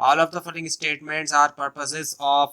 all of the following statements are purposes of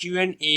Q&A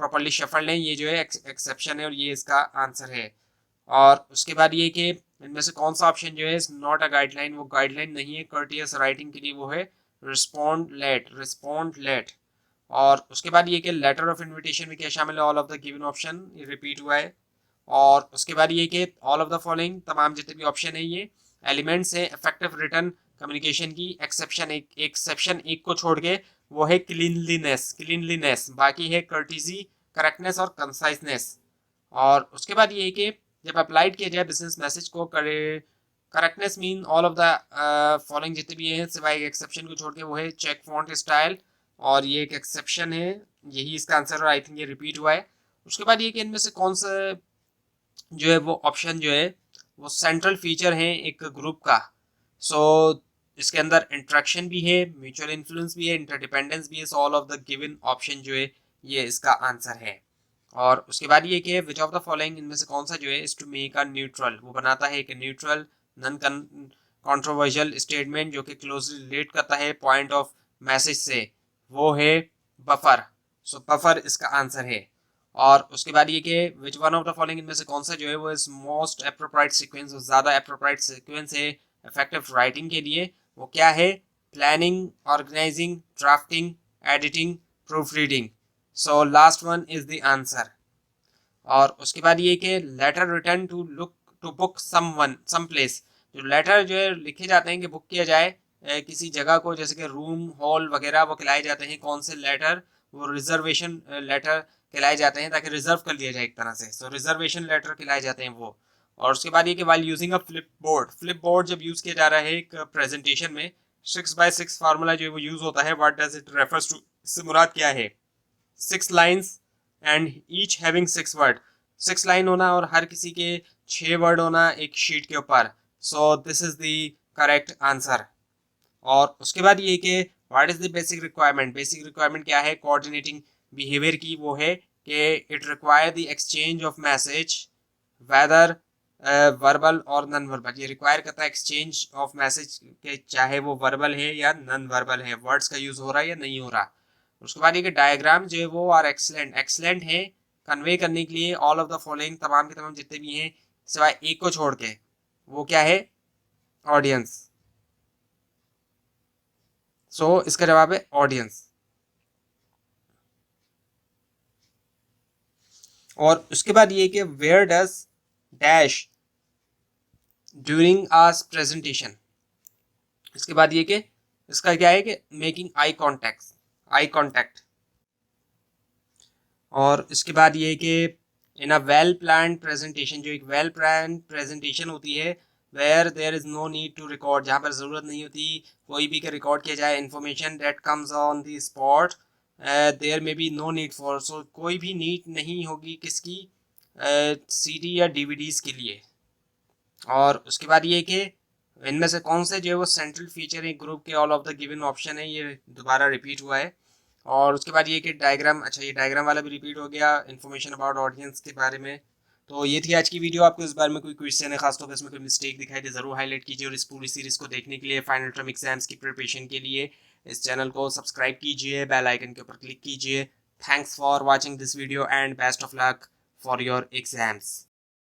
properly shuffled हैं, ये जो है एक्सेप्शन है और ये इसका आंसर है। और उसके बाद ये कि इनमें से कौन सा ऑप्शन जो है नॉट अ गाइडलाइन, वो गाइडलाइन नहीं है कर्टियस राइटिंग के लिए, वो है रिस्पॉन्ड लेट। और उसके बाद ये कि लेटर ऑफ इन्विटेशन में क्या शामिल है, all of the given option, ये रिपीट हुआ है। और उसके बाद ये कि ऑल ऑफ द फॉलोइंग, तमाम जितने भी ऑप्शन है ये एलिमेंट्स है इफेक्टिव रिटर्न कम्युनिकेशन की, एक्सेप्शन एक को छोड़ के, वो है क्लीनलीनेस, बाकी है कर्टिजी, करेक्टनेस और कंसाइसनेस। और उसके बाद ये है कि जब अप्लाइड किया जाए बिजनेस मैसेज को, correctness mean all of the following जितने भी हैं सिवाय एक एक्सेप्शन को छोड़ के, वो है चेक फॉन्ट स्टाइल, और ये एक एक्सेप्शन है, यही इसका आंसर, और आई थिंक ये रिपीट हुआ है। उसके बाद ये कि इनमें से कौन सा जो है वो ऑप्शन जो है वो सेंट्रल फीचर है एक ग्रुप का। सो इसके अंदर इंट्रैक्शन भी है, म्यूचुअल इन्फ्लुएंस भी है, इंटरडिपेंडेंस भी है। So all of the given option जो है ये इसका आंसर है। और उसके बाद ये कि विच ऑफ द फॉलोइंग, इनमें से कौन सा जो है is to make a neutral, वो बनाता है एक न्यूट्रल नॉन कंट्रोवर्शियल स्टेटमेंट जो कि क्लोजली रिलेट करता है पॉइंट ऑफ मैसेज से, वो है बफर। सो बफर इसका आंसर है। और उसके बाद ये कि which one of the following, इनमें से कौन सा जो है वो इज मोस्ट एप्रोप्राइट सीक्वेंस, ज़्यादा एप्रोप्राइट सीक्वेंस है इफेक्टिव राइटिंग के लिए, वो क्या है, planning, organising, drafting, editing, proofreading. So last one is the answer. और उसके बाद ये कि letter return to book some place, जो लेटर जो है लिखे जाते हैं कि बुक किया जाए किसी जगह को, जैसे कि रूम, हॉल वगैरह, वो खिलाए जाते हैं कौन से लेटर, वो रिजर्वेशन लेटर खिलाए जाते हैं ताकि रिजर्व कर लिया जाए एक तरह से। सो रिजर्वेशन लेटर खिलाए जाते हैं वो। और उसके बाद ये कि while using a flip board जब यूज़ किया जा रहा है एक प्रेजेंटेशन में, 6x6 फार्मूला जो है वो यूज़ होता है, what does it refers to, इससे मुराद क्या है, 6 lines and each having 6 word, 6 line होना और हर किसी के 6 वर्ड होना एक शीट के ऊपर। So this is the correct answer. और उसके बाद ये कि what is the basic requirement क्या है कोऑर्डिनेटिंग बिहेवियर की, वो है कि it require the exchange of message whether verbal और नॉन वर्बल, ये रिक्वायर करता है एक्सचेंज ऑफ मैसेज के, चाहे वो वर्बल है या नॉन वर्बल है, वर्ड्स का यूज हो रहा है या नहीं हो रहा। उसके बाद ये कि डायग्राम जो है वो आर एक्सलेंट है कन्वे करने के लिए ऑल ऑफ द फॉलोइंग, तमाम के तमाम जितने भी हैं सिवाय एक को छोड़ के, वो क्या है, ऑडियंस। सो इसका जवाब है ऑडियंस। और उसके बाद ये कि where does dash during as presentation, इसके बाद ये कि इसका क्या है कि मेकिंग आई कॉन्टैक्ट। और इसके बाद ये कि in a well plan presentation, जो एक वेल प्लान प्रेजेंटेशन होती है, where there is no need to record, जहाँ पर ज़रूरत नहीं होती कोई भी कि रिकॉर्ड किया जाए, information that comes on the spot there may be no need for, so कोई भी नीड नहीं होगी किसकी, सीडी या डीवीडीज़ के लिए। और उसके बाद ये कि इनमें से कौन से जो है वो सेंट्रल फीचर है ग्रुप के, all of the given option है, ये दोबारा रिपीट हुआ है। और उसके बाद ये कि डायग्राम, अच्छा ये डायग्राम वाला भी रिपीट हो गया, इन्फॉर्मेशन अबाउट ऑडियंस के बारे में। तो ये थी आज की वीडियो। आपको इस बारे में कोई क्वेश्चन है, खासतौर पर इसमें कोई मिस्टेक दिखाई दे, ज़रूर हाईलाइट कीजिए। और इस पूरी सीरीज़ को देखने के लिए, फाइनल टर्म एग्जाम्स की प्रिपरेशन के लिए इस चैनल को सब्सक्राइब कीजिए, बेल आइकन के ऊपर क्लिक कीजिए। Thanks for watching this video and best of luck for your exams.